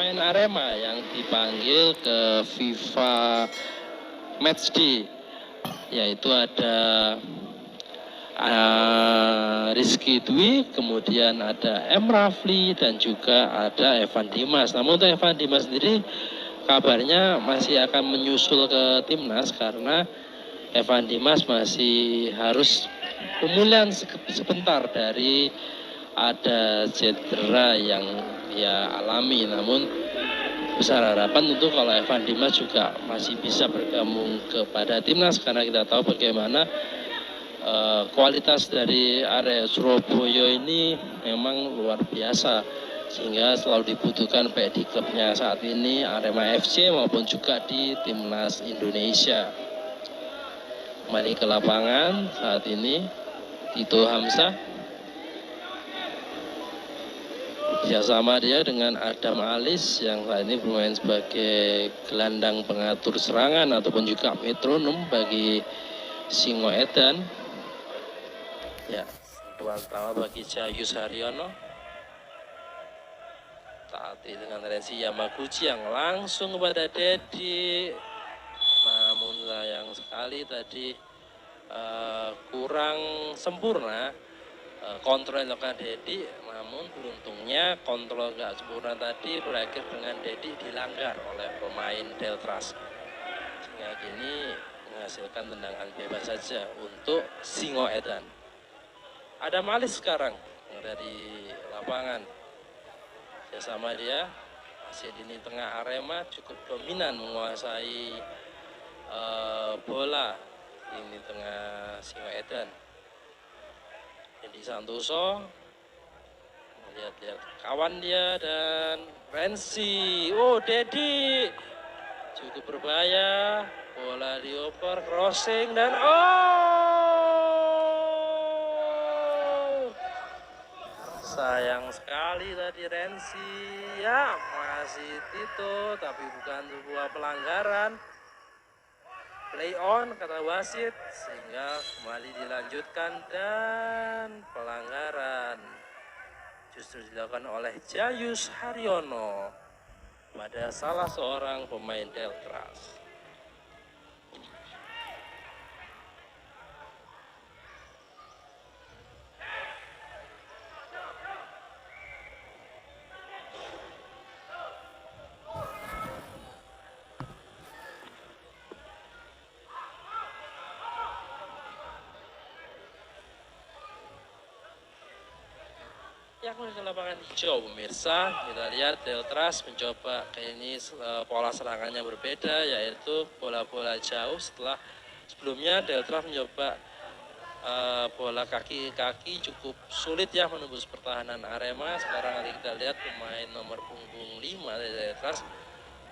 pemain Arema yang dipanggil ke FIFA Matchday, yaitu ada Rizky Dwi, kemudian ada M. Rafli, dan juga ada Evan Dimas. Namun untuk Evan Dimas sendiri kabarnya masih akan menyusul ke timnas karena Evan Dimas masih harus pemulihan sebentar dari ada cedera yang dia alami. Namun besar harapan tentu kalau Evan Dimas juga masih bisa bergabung kepada timnas karena kita tahu bagaimana kualitas dari area Surabaya ini memang luar biasa sehingga selalu dibutuhkan baik di klubnya saat ini Arema FC maupun juga di timnas Indonesia. Kembali ke lapangan saat ini Tito Hamzah bersama dia dengan Adam Alis yang saat ini bermain sebagai gelandang pengatur serangan ataupun juga metronom bagi Singo Edan. Ya, dua pertama bagi Jayus Haryono. Saat ini dengan Renzi Yamaguchi yang langsung kepada Dedi. Namun sayang sekali tadi kurang sempurna kontrol yang dilakukan Dedi, namun beruntungnya kontrol nggak sempurna tadi berakhir dengan Dedi dilanggar oleh pemain Deltras sehingga kini menghasilkan tendangan bebas saja untuk Singo Edan. Ada Malis sekarang dari lapangan bersama dia masih di tengah Arema cukup dominan menguasai bola ini tengah Singo Edan. Dedi Santoso lihat-lihat kawan dia dan Renzi. Oh, Dedi cukup berbahaya, bola dioper crossing dan sayang sekali tadi Renzi. Ya masih Tito tapi bukan sebuah pelanggaran. Play on kata wasit sehingga kembali dilanjutkan dan pelanggaran justru dilakukan oleh Jayus Haryono pada salah seorang pemain Deltras. Yang ke lapangan hijau pemirsa, kita lihat Deltras mencoba ini pola serangannya berbeda yaitu bola-bola jauh setelah sebelumnya Deltras mencoba bola kaki-kaki cukup sulit ya menembus pertahanan Arema. Sekarang nanti kita lihat pemain nomor punggung 5 dari Deltras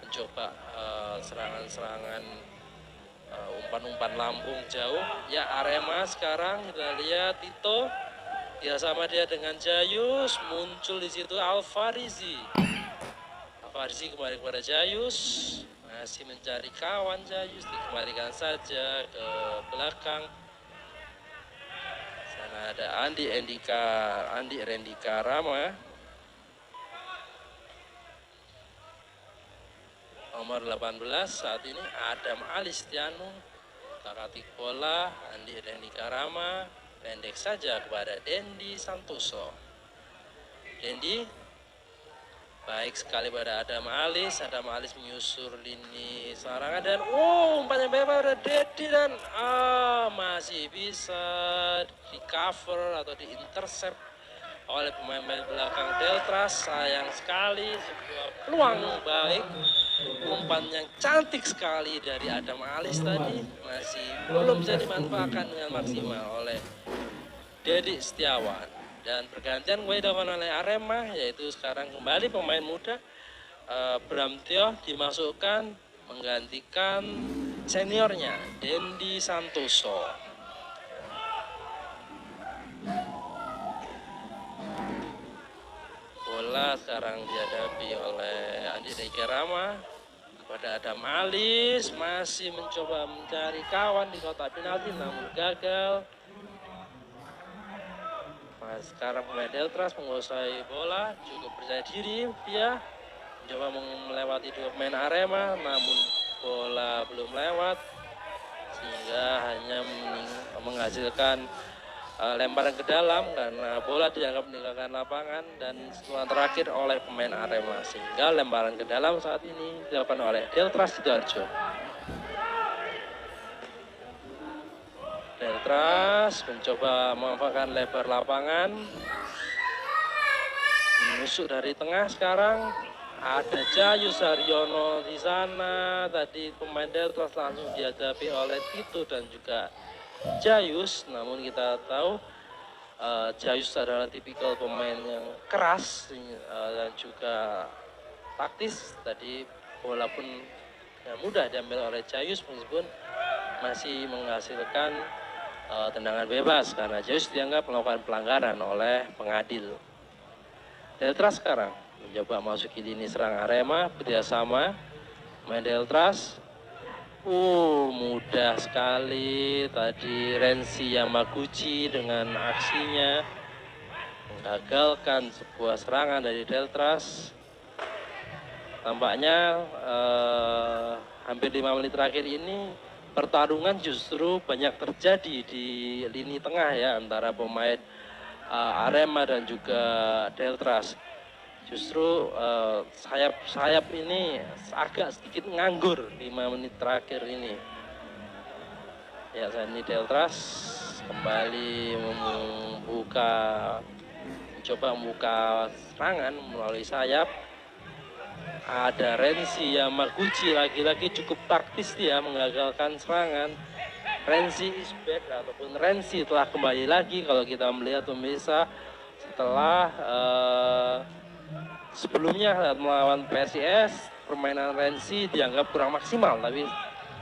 mencoba serangan-serangan umpan-umpan lambung jauh. Ya Arema sekarang kita lihat Tito. Ya sama dia dengan Jayus, muncul di situ Alfarizi. Alfarizi kembali kepada Jayus, masih mencari kawan Jayus, dikembalikan saja ke belakang. Sana ada Andi Rendika Rama. Nomor 18 saat ini Adam Alistiano. Takatik bola Andi Rendika Rama. Pendek saja kepada Dendi Santoso. Dendi baik sekali pada Adam Alis. Adam Alis menyusur lini serangan dan umpan yang bebas pada Dedi dan masih bisa di cover atau di intercept oleh pemain belakang Deltras. Sayang sekali sebuah peluang baik, umpan yang cantik sekali dari Adam Alis tadi masih belum bisa dimanfaatkan dengan maksimal oleh Dedi Setiawan. Dan pergantian gue dilakukan oleh Arema yaitu sekarang kembali pemain muda Bram Tio dimasukkan menggantikan seniornya Dendi Santoso. Bola sekarang dihadapi oleh Andi Rendika Rama kepada Adam Alis, masih mencoba mencari kawan di kotak penalti namun gagal. Sekarang pemain Deltras menguasai bola, cukup percaya diri dia mencoba melewati dua pemain Arema, namun bola belum lewat sehingga hanya menghasilkan lemparan ke dalam karena bola dianggap meninggalkan lapangan dan sentuhan terakhir oleh pemain Arema, sehingga lemparan ke dalam saat ini dilakukan oleh Deltras Sidoarjo. Deltras mencoba memanfaatkan lebar lapangan, menusuk dari tengah. Sekarang ada Jayus Haryono di sana. Tadi pemain Deltras langsung dihadapi oleh Tito dan juga Jayus, namun kita tahu Jayus adalah tipikal pemain yang keras dan juga taktis. Tadi bola pun mudah diambil oleh Jayus meskipun masih menghasilkan tendangan bebas karena Jayus dianggap melakukan pelanggaran oleh pengadil. Deltras sekarang mencoba masuki lini serang Arema, kerjasama main Deltras. Mudah sekali tadi Rensi Yamaguchi dengan aksinya menggagalkan sebuah serangan dari Deltras. Tampaknya hampir 5 menit terakhir ini pertarungan justru banyak terjadi di lini tengah ya, antara pemain Arema dan juga Deltras. Justru sayap ini agak sedikit nganggur 5 menit terakhir ini. Ya, ini Deltras kembali mencoba membuka serangan melalui sayap. Ada Rensi Yamaguchi lagi-lagi cukup taktis dia menggagalkan serangan. Rensi is back ataupun Rensi telah kembali lagi kalau kita melihat pemirsa setelah sebelumnya melawan PSIS permainan Rensi dianggap kurang maksimal, tapi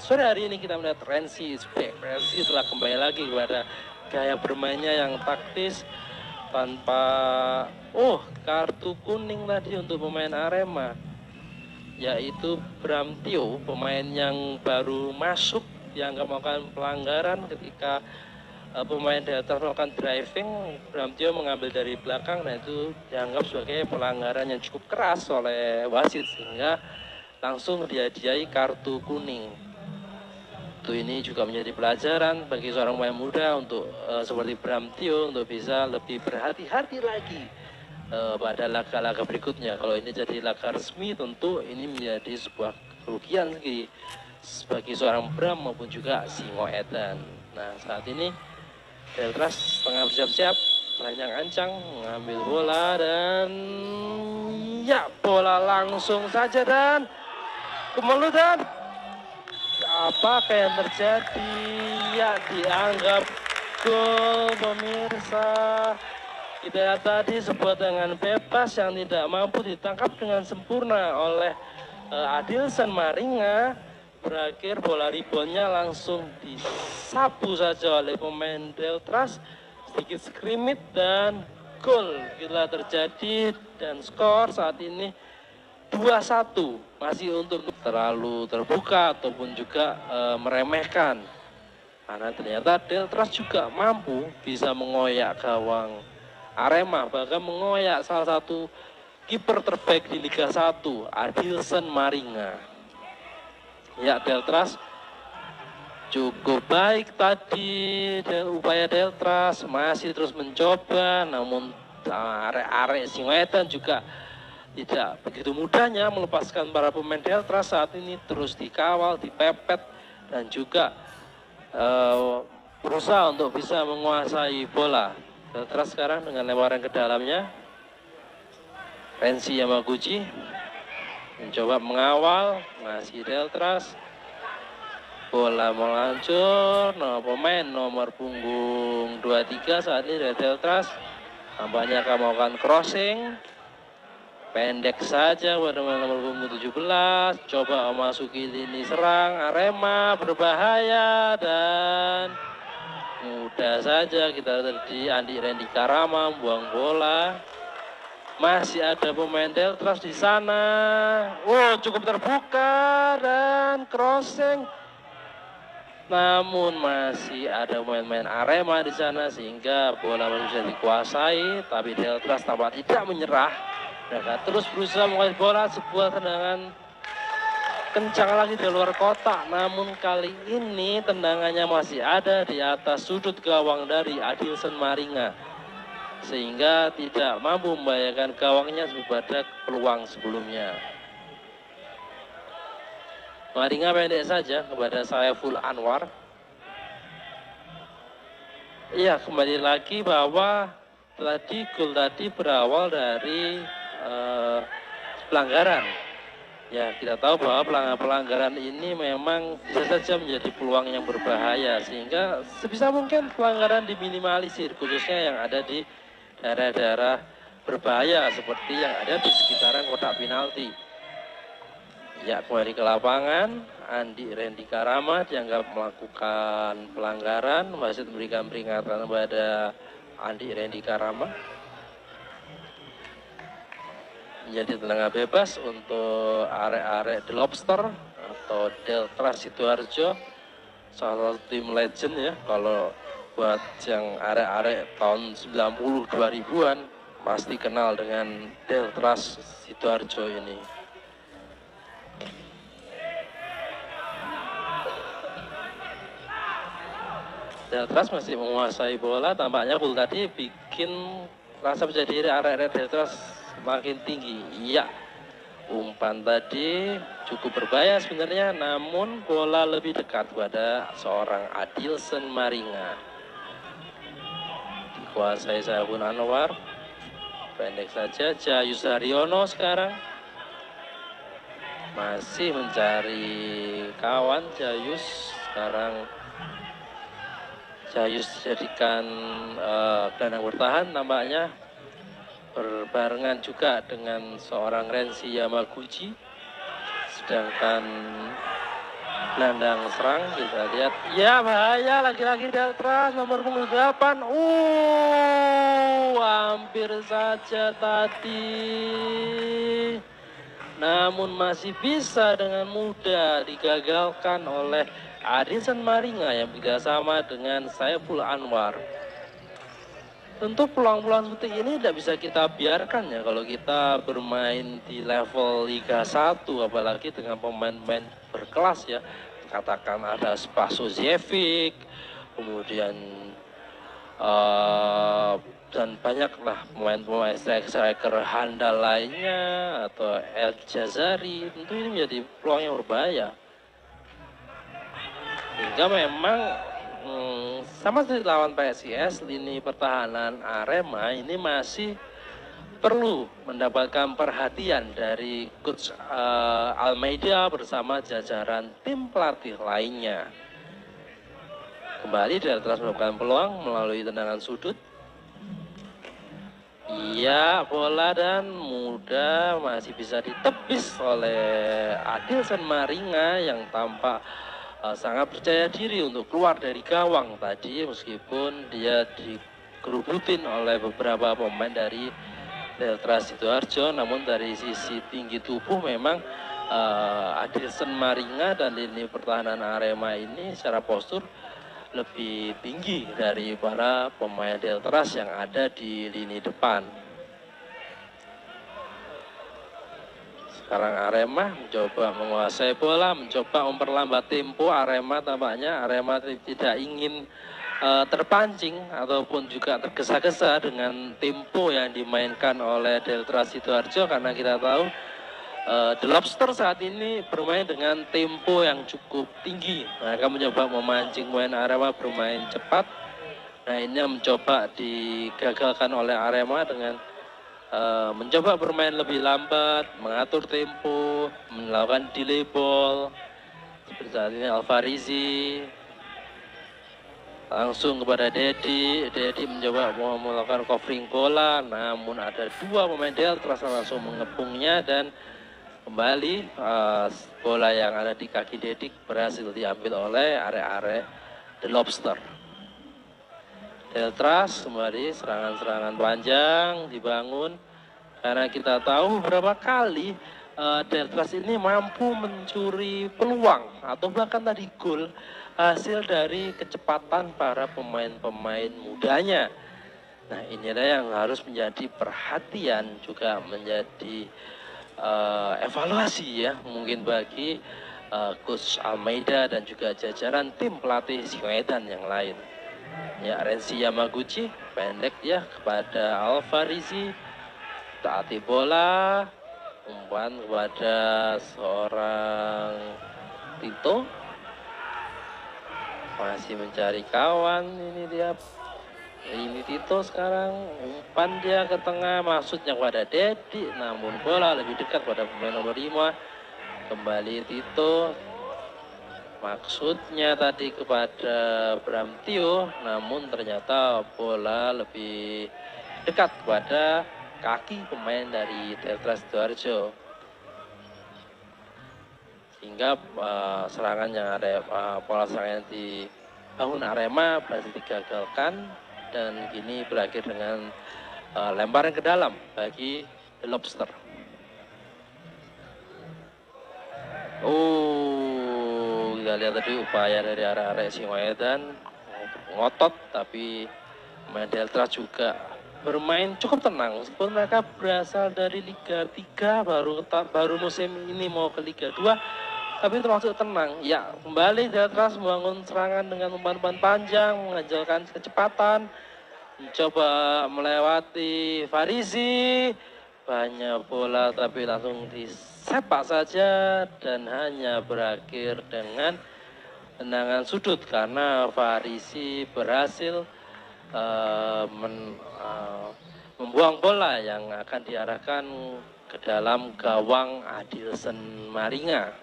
sore hari ini kita melihat Rensi is back. Rensi telah kembali lagi kepada gaya bermainnya yang taktis tanpa kartu kuning tadi untuk pemain Arema, yaitu Bramtio, pemain yang baru masuk dianggap melakukan pelanggaran ketika pemain Deltras melakukan driving. Bramtio mengambil dari belakang dan itu dianggap sebagai pelanggaran yang cukup keras oleh wasit sehingga langsung dihadiahi kartu kuning. Ini juga menjadi pelajaran bagi seorang pemain muda untuk seperti Bramtio untuk bisa lebih berhati-hati lagi pada laga-laga berikutnya. Kalau ini jadi laga resmi, tentu ini menjadi sebuah kerugian bagi seorang Bram maupun juga Singo Edan. Nah, saat ini Deltras tengah bersiap-siap, banyak ancang mengambil bola dan bola langsung saja dan kemelutan. Apakah yang terjadi? Ya, dianggap gol pemirsa. Kita lihat tadi sebuah tendangan bebas yang tidak mampu ditangkap dengan sempurna oleh Adilson Maringa. Berakhir bola reboundnya langsung disapu saja oleh pemain Deltras. Sedikit skrimmit dan gol kita terjadi dan skor saat ini 2-1. Masih untuk terlalu terbuka ataupun juga meremehkan, karena ternyata Deltras juga mampu bisa mengoyak gawang Arema, bahkan mengoyak salah satu kiper terbaik di Liga 1, Adilson Maringa. Ya, Deltras cukup baik tadi upaya Deltras, masih terus mencoba, namun arek-arek Singo Edan juga tidak begitu mudahnya melepaskan para pemain Deltras. Saat ini terus dikawal, dipepet dan juga berusaha untuk bisa menguasai bola. Deltras sekarang dengan lemparan ke dalamnya, Rensi Yamaguchi mencoba mengawal, masih Deltras. Bola meluncur, pemain nomor punggung 23 saat ini dari Deltras tampaknya akan melakukan crossing. Pendek saja pada nomor punggung 17, coba memasuki lini serang Arema, berbahaya dan mudah saja kita terjadi Andi Randy Karama buang bola. Masih ada pemain Deltras di sana. Cukup terbuka dan crossing. Namun masih ada pemain-pemain Arema di sana sehingga bola bisa dikuasai, tapi Deltras tampak tidak menyerah. Mereka terus berusaha menguasai bola, sebuah tendangan kencang lagi di luar kotak, namun kali ini tendangannya masih ada di atas sudut gawang dari Adilson Maringa, sehingga tidak mampu membahayakan gawangnya pada peluang sebelumnya. Maringa pendek saja kepada Saiful Anwar. Iya, kembali lagi bahwa gol tadi berawal dari pelanggaran. Ya, kita tahu bahwa pelanggaran ini memang bisa saja menjadi peluang yang berbahaya, sehingga sebisa mungkin pelanggaran diminimalisir, khususnya yang ada di daerah-daerah berbahaya seperti yang ada di sekitaran kotak penalti. Ya, kembali ke lapangan, Andi Randy Karama dianggap melakukan pelanggaran, wasit memberikan peringatan kepada Andi Randy Karama. Menjadi tendangan bebas untuk arek-arek The Lobster atau Delta Sidoarjo, salah satu tim legend ya. Kalau buat yang arek-arek tahun 90 2000-an pasti kenal dengan Delta Sidoarjo ini. Deltras masih menguasai bola, tampaknya gol tadi bikin rasa percaya diri arek-arek Deltras semakin tinggi. Iya, umpan tadi cukup berbahaya sebenarnya, namun bola lebih dekat pada seorang Adilson Maringa. Dikuasai Saiful Anwar, pendek saja. Jayus Haryono sekarang masih mencari kawan. Jayus sekarang dijadikan gelandang bertahan nampaknya, berbarengan juga dengan seorang Renzi Yamaguchi. Sedangkan gelandang serang kita lihat, ya bahaya lagi-lagi Delta nomor 8. Hampir saja tadi, namun masih bisa dengan mudah digagalkan oleh Adilson Maringa yang bekerjasama dengan Saiful Anwar. Tentu peluang-peluang seperti ini tidak bisa kita biarkan ya kalau kita bermain di level Liga 1, apalagi dengan pemain-pemain berkelas ya. Katakan ada Spasojevic, kemudian dan banyaklah pemain-pemain striker handal lainnya atau El Jazari. Tentu ini menjadi peluang yang berbahaya. Hingga memang sama seperti lawan PSIS, lini pertahanan Arema ini masih perlu mendapatkan perhatian dari Coach Almeida bersama jajaran tim pelatih lainnya. Kembali Delta mendapatkan peluang melalui tendangan sudut. Iya, bola dan mudah masih bisa ditepis oleh Adilson Maringa yang tampak sangat percaya diri untuk keluar dari gawang tadi, meskipun dia dikerubutin oleh beberapa pemain dari Delta Sidoarjo. Namun dari sisi tinggi tubuh memang Adilson Maringa dan lini pertahanan Arema ini secara postur lebih tinggi dari para pemain Deltras yang ada di lini depan. Sekarang Arema mencoba menguasai bola, mencoba memperlambat tempo. Arema tampaknya tidak ingin terpancing ataupun juga tergesa-gesa dengan tempo yang dimainkan oleh Delta Sidoarjo, karena kita tahu The Lobster saat ini bermain dengan tempo yang cukup tinggi. Mereka mencoba memancing pemain Arema bermain cepat. Nah, ini yang mencoba digagalkan oleh Arema dengan mencoba bermain lebih lambat, mengatur tempo, melakukan delay ball. Seperti saat ini Alfarizi langsung kepada Dedi mencoba melakukan covering bola, namun ada dua pemain Delta langsung mengepungnya dan kembali bola yang ada di kaki Dedi berhasil diambil oleh arek-arek The Lobster. Deltras kembali serangan-serangan panjang dibangun, karena kita tahu beberapa kali Deltras ini mampu mencuri peluang atau bahkan tadi gol hasil dari kecepatan para pemain-pemain mudanya. Nah, inilah yang harus menjadi perhatian, juga menjadi evaluasi ya, mungkin bagi Coach Almeida dan juga jajaran tim pelatih Singoedan yang lain. Ya, Renzi Yamaguchi pendek ya kepada Alvarizi, taati bola, umpan kepada seorang Tito, masih mencari kawan. Ini Tito sekarang umpan dia ke tengah, maksudnya kepada Dedi, namun bola lebih dekat pada pemain nomor 5. Kembali Tito, maksudnya tadi kepada Bramtio, namun ternyata bola lebih dekat kepada kaki pemain dari Delta Sidoarjo, sehingga serangan yang ada pola serangan yang dibangun Arema berhasil digagalkan, dan kini berakhir dengan lemparan ke dalam bagi The Lobster. Kita lihat tadi upaya dari arek-arek Singoedan ngotot, tapi pemain Delta juga bermain cukup tenang, meskipun mereka berasal dari Liga 3, baru musim ini mau ke Liga 2, tapi termasuk tenang. Ya, kembali Delta membangun serangan dengan umpan-umpan panjang, mengandalkan kecepatan, mencoba melewati Farizi, banyak bola tapi langsung disepak saja dan hanya berakhir dengan tendangan sudut karena Farizi berhasil membuang bola yang akan diarahkan ke dalam gawang Adilson Maringa.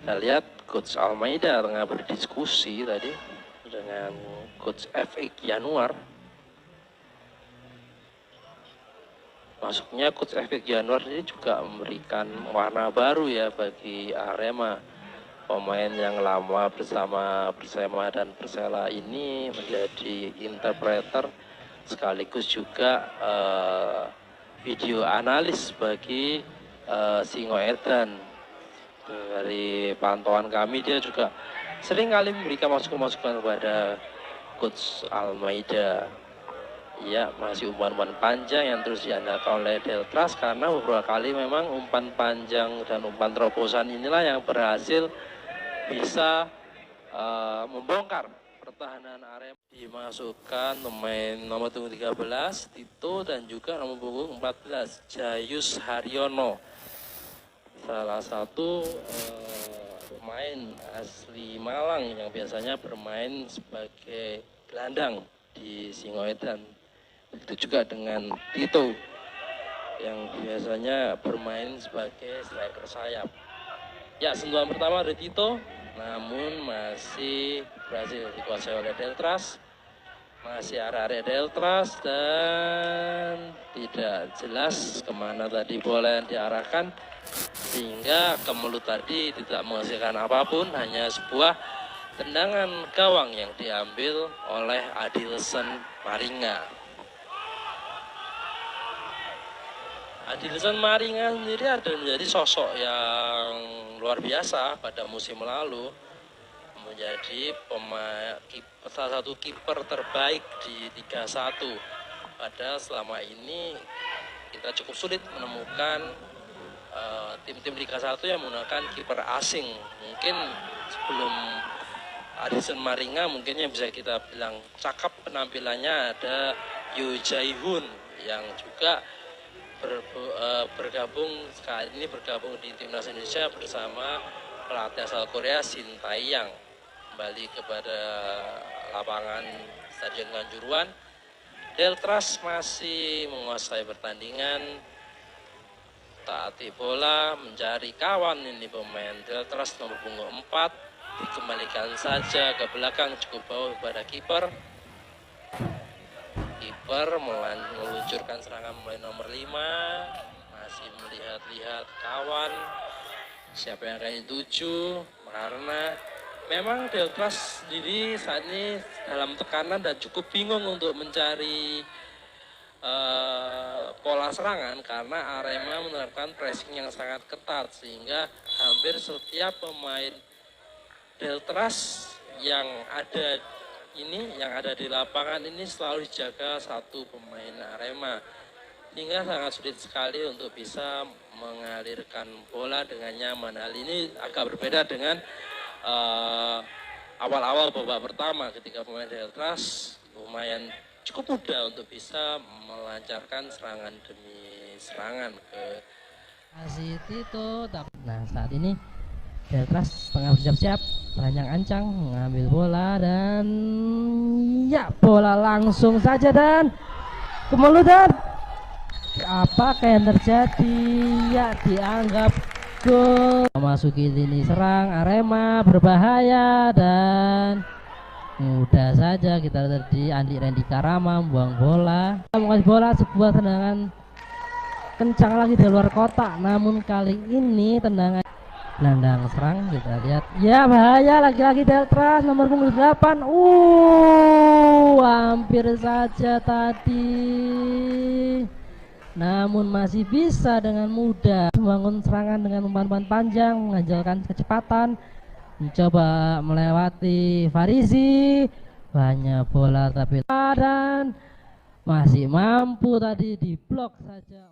Kita lihat Coach Almeida tengah berdiskusi tadi dengan Coach F.X. Januar. Masuknya Coach F.X. Januar ini juga memberikan warna baru ya bagi Arema. Pemain yang lama bersama Persema dan Persela ini menjadi interpreter sekaligus juga video analis bagi Singoedan. Dari pantauan kami, dia juga sering kali memberikan masukan-masukan kepada Coach Almeida. Ya, masih umpan-umpan panjang yang terus diandalkan oleh Deltras, karena beberapa kali memang umpan panjang dan umpan terobosan inilah yang berhasil bisa membongkar pertahanan Arema. Dimasukkan pemain nomor 13 Tito dan juga nomor punggung 14 Jayus Haryono, salah satu pemain asli Malang yang biasanya bermain sebagai gelandang di Singoedan. Begitu juga dengan Tito yang biasanya bermain sebagai striker sayap. Ya, sentuhan pertama dari Tito, namun masih berhasil dikuasai oleh Deltras. Masih arah-arah Deltras dan tidak jelas kemana tadi bola yang diarahkan, sehingga Kemelut tadi tidak menghasilkan apapun, hanya sebuah tendangan gawang yang diambil oleh Adilson Maringa. Adilson Maringa sendiri ada menjadi sosok yang luar biasa pada musim lalu, menjadi salah satu kiper terbaik di Liga 1. Padahal selama ini kita cukup sulit menemukan tim-tim Liga 1 yang menggunakan kiper asing. Mungkin sebelum Adilson Maringa mungkin yang bisa kita bilang cakap penampilannya ada Yoo Jae-hoon yang juga bergabung di timnas Indonesia bersama pelatih asal Korea Shin Tae-yang. Kembali kepada lapangan Stadion Kanjuruhan, Deltras masih menguasai pertandingan, taati bola, mencari kawan. Ini pemain Deltras nomor punggung 4, dikembalikan saja ke belakang, cukup bawah kepada kiper. Kiper meluncurkan serangan mulai nomor 5, masih melihat-lihat kawan siapa yang akan dituju, karena memang Deltras sendiri saat ini dalam tekanan dan cukup bingung untuk mencari pola serangan, karena Arema menerapkan pressing yang sangat ketat, sehingga hampir setiap pemain Deltras yang ada ini yang ada di lapangan ini selalu dijaga satu pemain Arema, hingga sangat sulit sekali untuk bisa mengalirkan bola dengan nyaman. Hal ini agak berbeda dengan awal-awal babak pertama ketika pemain Deltras lumayan cukup mudah untuk bisa melancarkan serangan demi serangan ke Tito. Nah, saat ini Deltras tengah bersiap-siap, telanjang ancang mengambil bola dan ya bola langsung saja dan kemeludat. Apakah yang terjadi? Ya, dianggap gol. Memasuki lini serang Arema, berbahaya dan mudah saja kita lihat di Andi Randy Karama membuang bola. Mengasih bola, sebuah tendangan kencang lagi di luar kotak, namun kali ini tendangan gelandang serang kita lihat. Ya, bahaya lagi-lagi Deltras nomor punggung 8. Hampir saja tadi, namun masih bisa dengan mudah membangun serangan dengan umpan-umpan panjang, mengandalkan kecepatan, mencoba melewati Farizi, banyak bola tapi dan masih mampu tadi diblok saja.